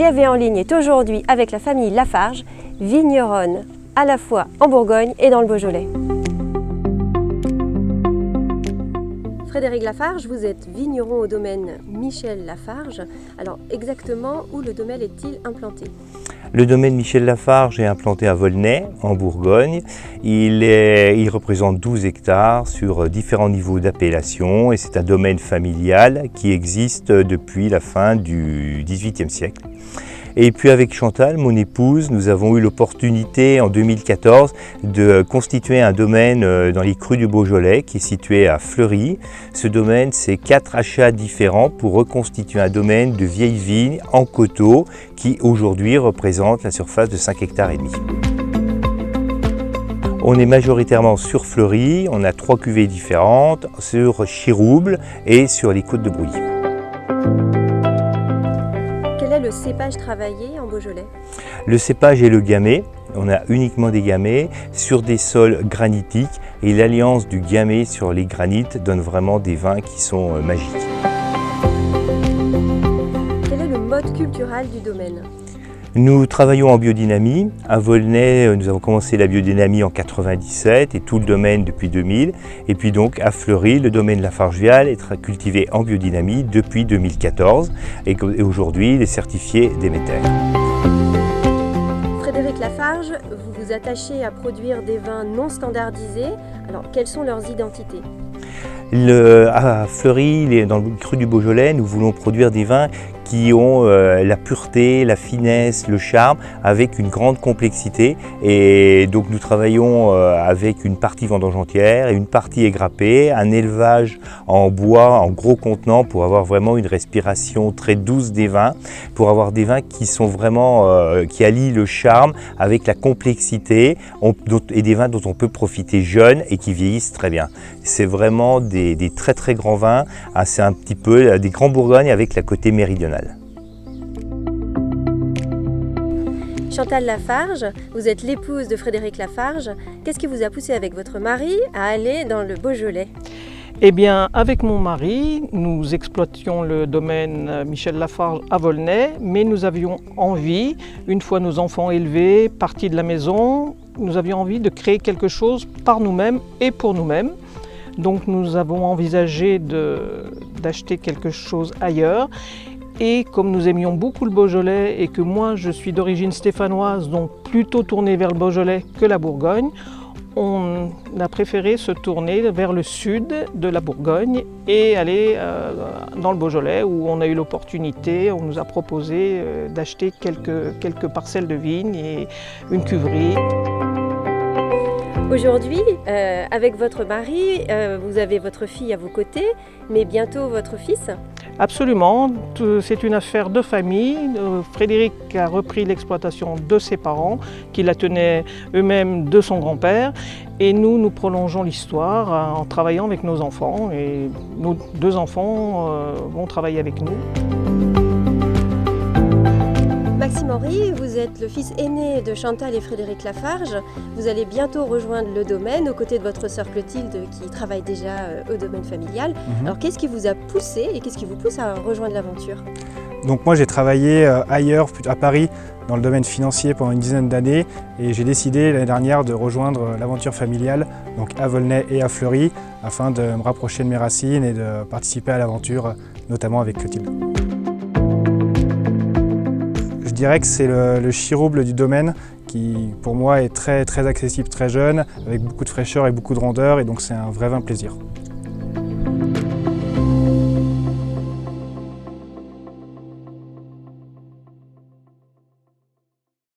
JFV en ligne est aujourd'hui avec la famille Lafarge, vigneronne à la fois en Bourgogne et dans le Beaujolais. Frédéric Lafarge, vous êtes vigneron au domaine Michel Lafarge. Alors exactement où le domaine est-il implanté ? Le domaine Michel Lafarge est implanté à Volnay, en Bourgogne. Il représente 12 hectares sur différents niveaux d'appellation et c'est un domaine familial qui existe depuis la fin du XVIIIe siècle. Et puis avec Chantal, mon épouse, nous avons eu l'opportunité en 2014 de constituer un domaine dans les crus du Beaujolais qui est situé à Fleury. Ce domaine, c'est 4 achats différents pour reconstituer un domaine de vieilles vignes en coteaux qui aujourd'hui représente la surface de 5,5 hectares. On est majoritairement sur Fleury, on a 3 cuvées différentes, sur Chirouble et sur les côtes de Brouilly. Quel est le cépage travaillé en Beaujolais ? Le cépage est le gamay. On a uniquement des gamay sur des sols granitiques et l'alliance du gamay sur les granites donne vraiment des vins qui sont magiques. Quel est le mode cultural du domaine ? Nous travaillons en biodynamie. À Volnay, nous avons commencé la biodynamie en 1997 et tout le domaine depuis 2000. Et puis donc à Fleury, le domaine Lafarge-Vial est cultivé en biodynamie depuis 2014 et aujourd'hui il est certifié Déméter. Frédéric Lafarge, vous vous attachez à produire des vins non standardisés. Alors quelles sont leurs identités ? À Fleury, dans le cru du Beaujolais, nous voulons produire des vins qui ont la pureté, la finesse, le charme, avec une grande complexité. Et donc nous travaillons avec une partie vendangentière et une partie égrappée, un élevage en bois, en gros contenant, pour avoir vraiment une respiration très douce des vins, pour avoir des vins qui sont vraiment, qui allient le charme avec la complexité, et des vins dont on peut profiter jeune et qui vieillissent très bien. C'est vraiment des très très grands vins, c'est un petit peu des grands Bourgognes avec la côté méridionale. Chantal Lafarge, vous êtes l'épouse de Frédéric Lafarge. Qu'est-ce qui vous a poussé avec votre mari à aller dans le Beaujolais ? Eh bien, avec mon mari, nous exploitions le domaine Michel Lafarge à Volnay, mais nous avions envie, une fois nos enfants élevés, partis de la maison, nous avions envie de créer quelque chose par nous-mêmes et pour nous-mêmes. Donc nous avons envisagé d'acheter quelque chose ailleurs. Et comme nous aimions beaucoup le Beaujolais et que moi je suis d'origine stéphanoise, donc plutôt tournée vers le Beaujolais que la Bourgogne, on a préféré se tourner vers le sud de la Bourgogne et aller dans le Beaujolais où on a eu l'opportunité, on nous a proposé d'acheter quelques parcelles de vignes et une cuverie. Aujourd'hui, avec votre mari, vous avez votre fille à vos côtés, mais bientôt votre fils ? Absolument, c'est une affaire de famille. Frédéric a repris l'exploitation de ses parents, qui la tenaient eux-mêmes de son grand-père. Et nous prolongeons l'histoire en travaillant avec nos enfants. Et nos 2 enfants vont travailler avec nous. Maxime Henry, vous êtes le fils aîné de Chantal et Frédéric Lafarge. Vous allez bientôt rejoindre le domaine aux côtés de votre sœur Clotilde qui travaille déjà au domaine familial. Alors qu'est-ce qui vous a poussé et qu'est-ce qui vous pousse à rejoindre l'aventure ? Donc moi j'ai travaillé ailleurs, à Paris, dans le domaine financier pendant une dizaine d'années et j'ai décidé l'année dernière de rejoindre l'aventure familiale, donc à Volnay et à Fleury, afin de me rapprocher de mes racines et de participer à l'aventure, notamment avec Clotilde. Je dirais que c'est le Chirouble du domaine qui, pour moi, est très accessible, très jeune, avec beaucoup de fraîcheur et beaucoup de rondeur, et donc c'est un vrai vin plaisir.